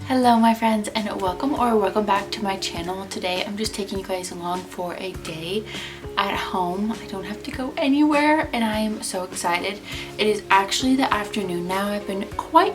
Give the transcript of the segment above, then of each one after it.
Hello my friends, and welcome back to my channel. Today I'm just taking you guys along for a day at home. I don't have to go anywhere and I am so excited. It is actually the afternoon now. I've been quite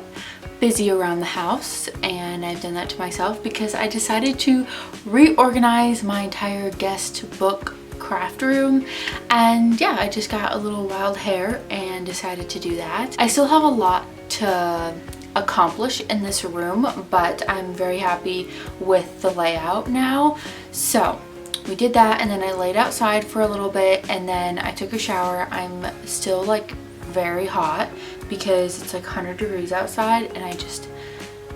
busy around the house and I've done that to myself because I decided to reorganize my entire guest book craft room, and yeah, I just got a little wild hair and decided to do that. I still have a lot to accomplish in this room, but I'm very happy with the layout now. So we did that, and then I laid outside for a little bit, and then I took a shower. I'm still like very hot because it's like 100 degrees outside and I just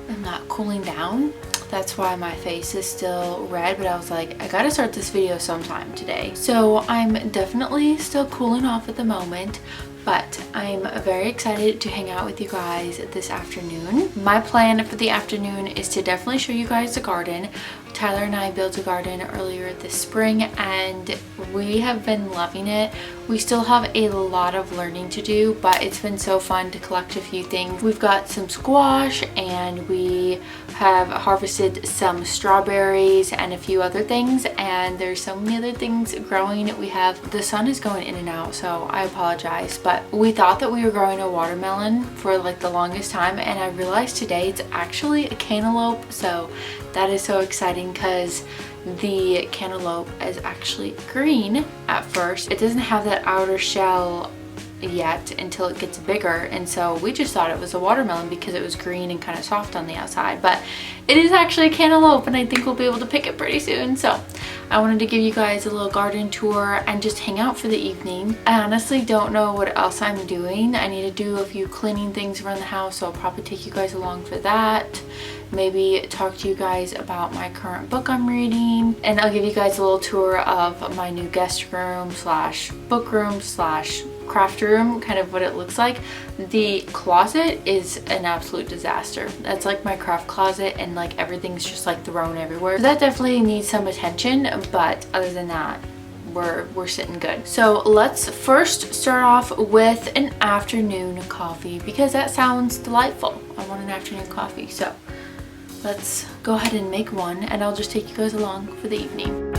am not cooling down. That's why my face is still red, but I was like, I gotta start this video sometime today. So I'm definitely still cooling off at the moment, but I'm very excited to hang out with you guys this afternoon. My plan for the afternoon is to definitely show you guys the garden. Tyler and I built a garden earlier this spring and we have been loving it. We still have a lot of learning to do, but it's been so fun to collect a few things. We've got some squash and we have harvested some strawberries and a few other things, and there's so many other things growing. The sun is going in and out, so I apologize, but we thought that we were growing a watermelon for like the longest time, and I realized today it's actually a cantaloupe. So that is so exciting because the cantaloupe is actually green at first. It doesn't have that outer shell yet until it gets bigger, and so we just thought it was a watermelon because it was green and kind of soft on the outside, but it is actually a cantaloupe, and I think we'll be able to pick it pretty soon. So I wanted to give you guys a little garden tour and just hang out for the evening. I honestly don't know what else I'm doing. I need to do a few cleaning things around the house, so I'll probably take you guys along for that. Maybe talk to you guys about my current book I'm reading, and I'll give you guys a little tour of my new guest room slash book room slash craft room, kind of what it looks like. The closet is an absolute disaster. That's like my craft closet, and like everything's just like thrown everywhere. So that definitely needs some attention, but other than that, we're sitting good. So let's first start off with an afternoon coffee because that sounds delightful. I want an afternoon coffee, so let's go ahead and make one, and I'll just take you guys along for the evening.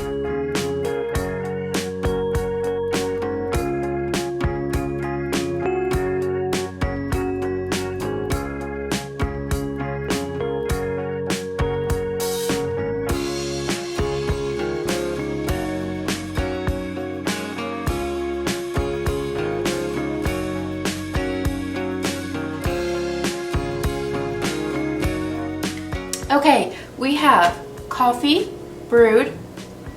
Okay, we have coffee brewed.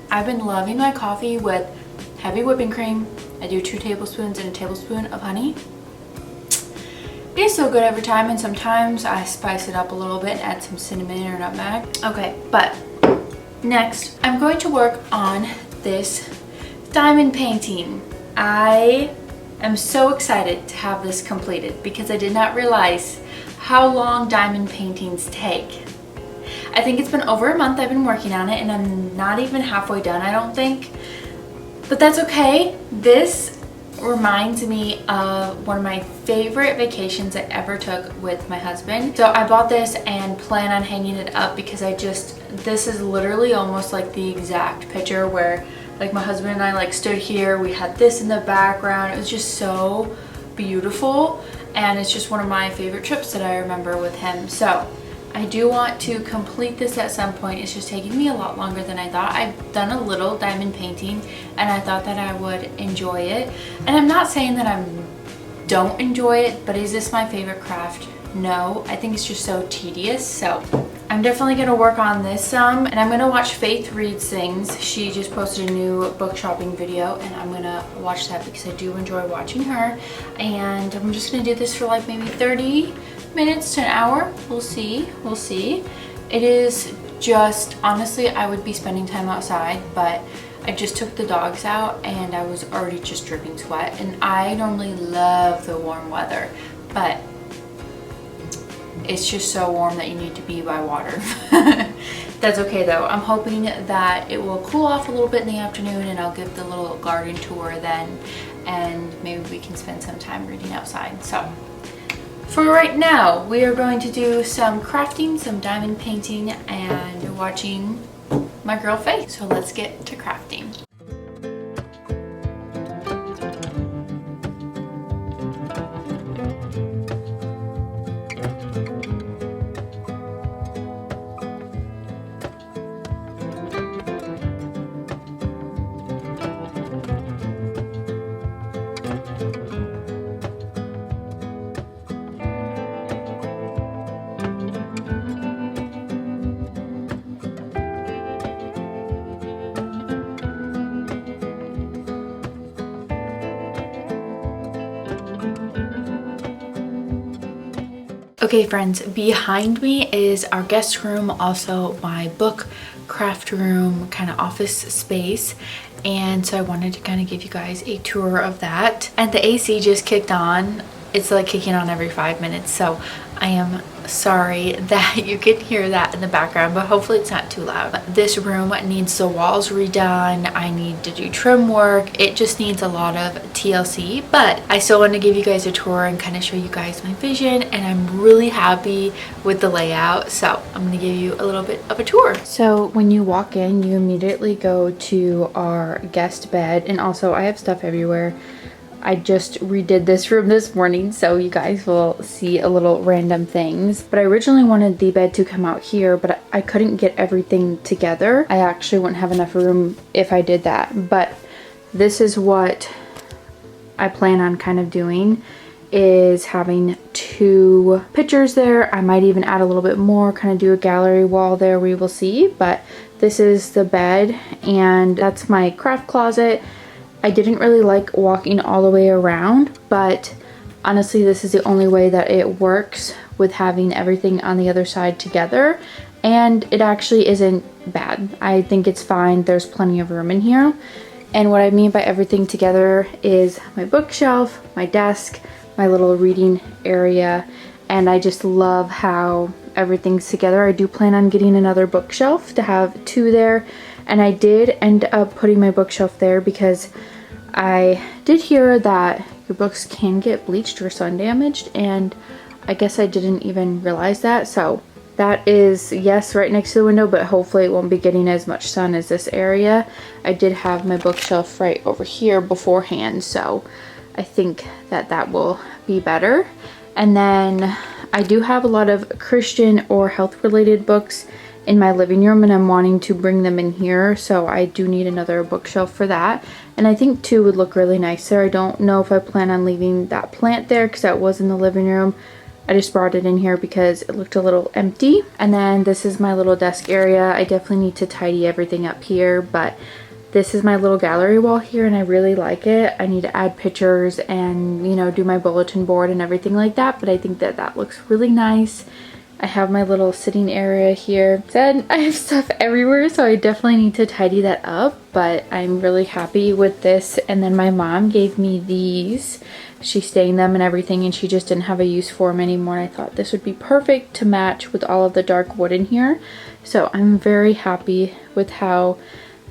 I've been loving my coffee with heavy whipping cream. I do 2 tablespoons and a tablespoon of honey. It is so good every time, and sometimes I spice it up a little bit and add some cinnamon or nutmeg. Okay, but next I'm going to work on this diamond painting. I am so excited to have this completed because I did not realize how long diamond paintings take. I think it's been over a month I've been working on it, and I'm not even halfway done, I don't think. But that's okay. This reminds me of one of my favorite vacations I ever took with my husband. So I bought this and plan on hanging it up because this is literally almost like the exact picture where like my husband and I like stood here, we had this in the background. It was just so beautiful, and it's just one of my favorite trips that I remember with him. So I do want to complete this at some point. It's just taking me a lot longer than I thought. I've done a little diamond painting and I thought that I would enjoy it. And I'm not saying that I don't enjoy it, but is this my favorite craft? No, I think it's just so tedious. So I'm definitely gonna work on this some, and I'm gonna watch Faith Reads Things. She just posted a new book shopping video, and I'm gonna watch that because I do enjoy watching her. And I'm just gonna do this for like maybe 30 minutes to an hour. We'll see. It is just, honestly, I would be spending time outside, but I just took the dogs out and I was already just dripping sweat, and I normally love the warm weather, but it's just so warm that you need to be by water. That's okay though. I'm hoping that it will cool off a little bit in the afternoon, and I'll give the little garden tour then, and maybe we can spend some time reading outside. So For right now, we are going to do some crafting, some diamond painting, and watching my girl Faye. So let's get to crafting. Okay friends, behind me is our guest room, also my book craft room kind of office space, and so I wanted to kind of give you guys a tour of that. And the AC just kicked on. It's like kicking on every 5 minutes, so I am sorry that you can hear that in the background, but hopefully it's not too loud. This room needs the walls redone. I need to do trim work. It just needs a lot of TLC, but I still want to give you guys a tour and kind of show you guys my vision, and I'm really happy with the layout, so I'm going to give you a little bit of a tour. So when you walk in, you immediately go to our guest bed, and also I have stuff everywhere. I just redid this room this morning, so you guys will see a little random things. But I originally wanted the bed to come out here, but I couldn't get everything together. I actually wouldn't have enough room if I did that. But this is what I plan on kind of doing, is having 2 pictures there. I might even add a little bit more, kind of do a gallery wall there, we will see. But this is the bed, and that's my craft closet. I didn't really like walking all the way around, but honestly this is the only way that it works with having everything on the other side together, and it actually isn't bad. I think it's fine. There's plenty of room in here. And what I mean by everything together is my bookshelf, my desk, my little reading area, and I just love how everything's together. I do plan on getting another bookshelf to have 2 there. And I did end up putting my bookshelf there because I did hear that your books can get bleached or sun damaged, and I guess I didn't even realize that. So that is, yes, right next to the window, but hopefully it won't be getting as much sun as this area. I did have my bookshelf right over here beforehand, so I think that that will be better. And then I do have a lot of Christian or health related books in my living room, and I'm wanting to bring them in here, so I do need another bookshelf for that. And I think 2 would look really nice there. I don't know if I plan on leaving that plant there because that was in the living room. I just brought it in here because it looked a little empty. And then this is my little desk area. I definitely need to tidy everything up here, but this is my little gallery wall here, and I really like it. I need to add pictures and, you know, do my bulletin board and everything like that, but I think that that looks really nice. I have my little sitting area here. Said I have stuff everywhere, so I definitely need to tidy that up, but I'm really happy with this. And then my mom gave me these. She stained them and everything, and she just didn't have a use for them anymore. And I thought this would be perfect to match with all of the dark wood in here. So I'm very happy with how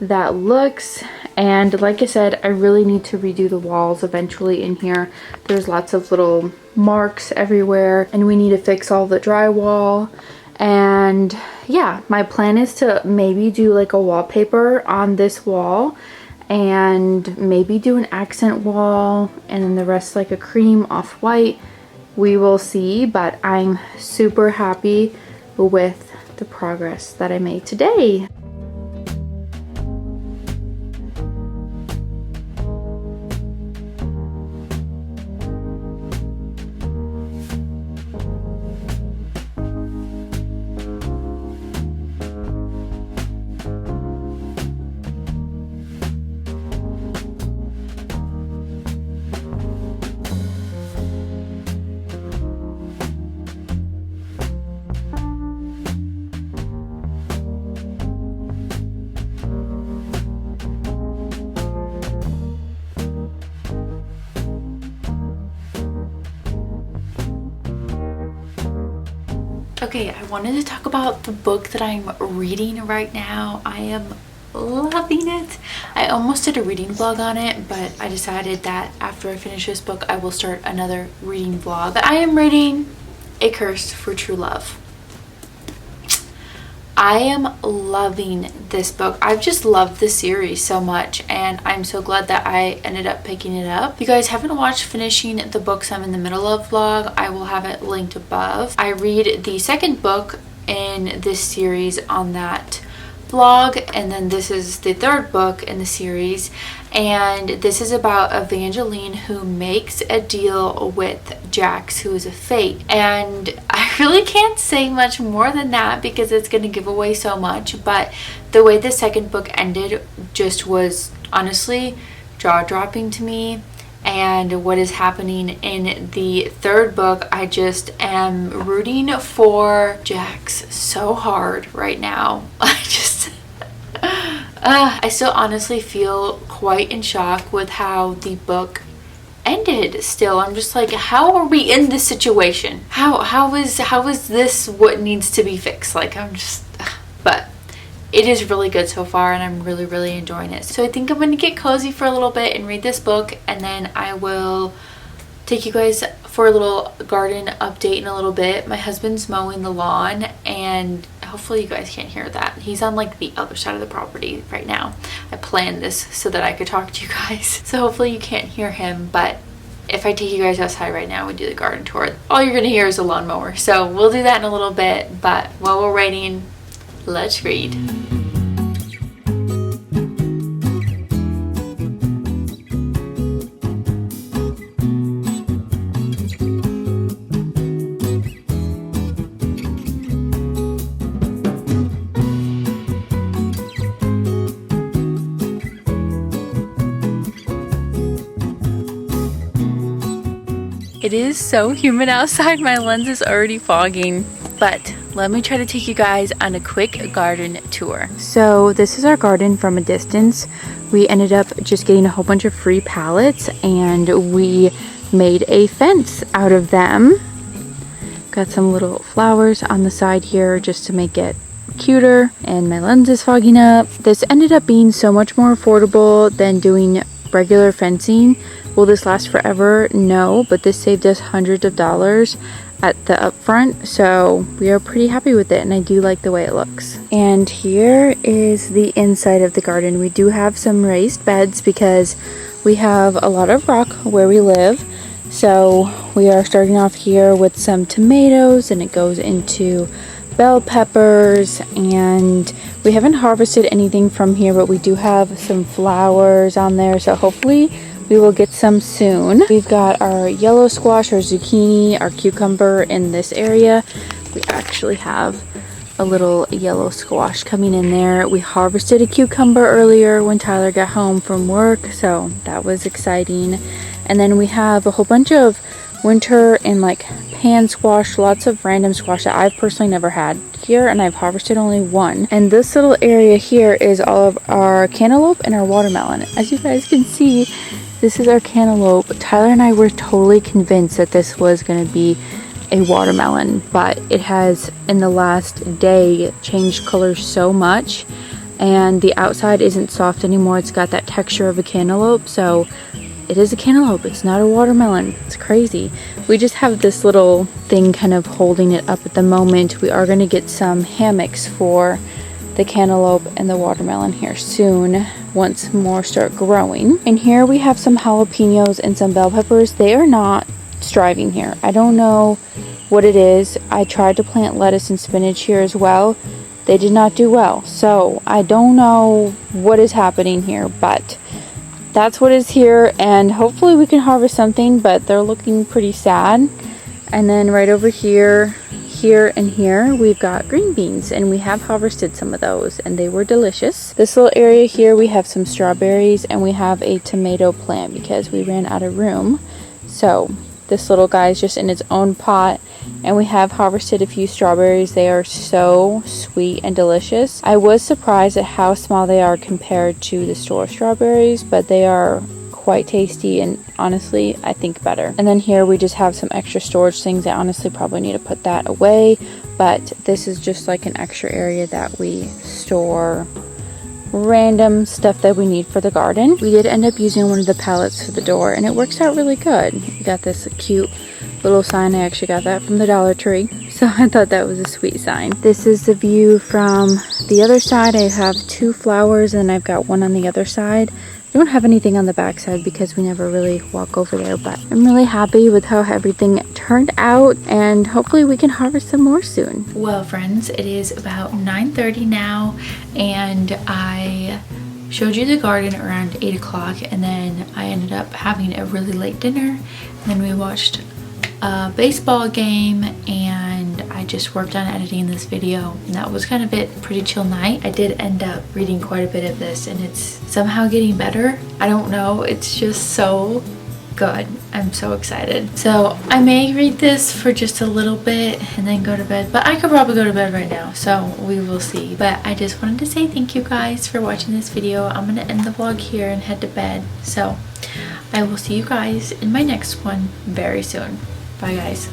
that looks. And like I said, I really need to redo the walls eventually in here. There's lots of little marks everywhere, and we need to fix all the drywall. And yeah, my plan is to maybe do like a wallpaper on this wall, and maybe do an accent wall, and then the rest like a cream off-white. We will see, but I'm super happy with the progress that I made today. Okay, I wanted to talk about the book that I'm reading right now. I am loving it. I almost did a reading vlog on it, but I decided that after I finish this book, I will start another reading vlog. But I am reading A Curse for True Love. I am loving this book. I've just loved the series so much, and I'm so glad that I ended up picking it up. If you guys haven't watched finishing the books I'm in the middle of vlog, I will have it linked above. I read the second book in this series on that vlog, and then this is the third book in the series, and this is about Evangeline who makes a deal with Jax, who is a fake. And I really can't say much more than that because it's going to give away so much, but the way the second book ended just was honestly jaw-dropping to me. And what is happening in the third book, I just am rooting for Jax so hard right now. I still honestly feel quite in shock with how the book ended. Still, I'm just like, how are we in this situation? How is this what needs to be fixed? Like, I'm just, but it is really good so far, and I'm really enjoying it. So I think I'm going to get cozy for a little bit and read this book, and then I will take you guys for a little garden update in a little bit. My husband's mowing the lawn, and hopefully you guys can't hear that. He's on like the other side of the property right now. I planned this so that I could talk to you guys. So hopefully you can't hear him, but if I take you guys outside right now, we do the garden tour, all you're gonna hear is a lawnmower. So we'll do that in a little bit, but while we're waiting, let's read. It is so humid outside, my lens is already fogging, but let me try to take you guys on a quick garden tour. So this is our garden from a distance. We ended up just getting a whole bunch of free pallets, and we made a fence out of them. Got some little flowers on the side here just to make it cuter, and my lens is fogging up. This ended up being so much more affordable than doing regular fencing. Will this last forever? No, but this saved us hundreds of dollars at the upfront, so we are pretty happy with it, and I do like the way it looks. And here is the inside of the garden. We do have some raised beds because we have a lot of rock where we live. So we are starting off here with some tomatoes, and it goes into bell peppers, and we haven't harvested anything from here, but we do have some flowers on there, so hopefully we will get some soon. We've got our yellow squash, our zucchini, our cucumber in this area. We actually have a little yellow squash coming in there. We harvested a cucumber earlier when Tyler got home from work, so that was exciting. And then we have a whole bunch of winter and like pan squash, lots of random squash that I've personally never had here, and I've harvested only one. And this little area here is all of our cantaloupe and our watermelon. As you guys can see, this is our cantaloupe. Tyler and I were totally convinced that this was going to be a watermelon, but it has in the last day changed colors so much, and the outside isn't soft anymore. It's got that texture of a cantaloupe, so it is a cantaloupe. It's not a watermelon. It's crazy. We just have this little thing kind of holding it up at the moment. We are going to get some hammocks for the cantaloupe and the watermelon here soon once more start growing. And here we have some jalapenos and some bell peppers. They are not striving here. I don't know what it is. I tried to plant lettuce and spinach here as well. They did not do well. So I don't know what is happening here, but that's what is here, and hopefully we can harvest something, but they're looking pretty sad. And then right over here, and here, we've got green beans, and we have harvested some of those, and they were delicious. This little area here, we have some strawberries, and we have a tomato plant because we ran out of room. So this little guy is just in its own pot, and we have harvested a few strawberries. They are so sweet and delicious. I was surprised at how small they are compared to the store strawberries, but they are quite tasty, and honestly I think better. And then here we just have some extra storage things. I honestly probably need to put that away, but this is just like an extra area that we store random stuff that we need for the garden. We did end up using one of the pallets for the door, and it works out really good. We got this cute little sign. I actually got that from the Dollar Tree, so I thought that was a sweet sign. This is the view from the other side. I have 2 flowers and I've got one on the other side. I don't have anything on the back side because we never really walk over there, but I'm really happy with how everything turned out, and hopefully we can harvest some more soon. Well friends, it is about 9:30 now, and I showed you the garden around 8 o'clock, and then I ended up having a really late dinner, and then we watched a baseball game, and I just worked on editing this video, and that was kind of it. Pretty chill night. I did end up reading quite a bit of this, and it's somehow getting better. I don't know, it's just so good. I'm so excited. So I may read this for just a little bit and then go to bed, but I could probably go to bed right now, so we will see. But I just wanted to say thank you guys for watching this video. I'm gonna end the vlog here and head to bed, so I will see you guys in my next one very soon. Bye guys.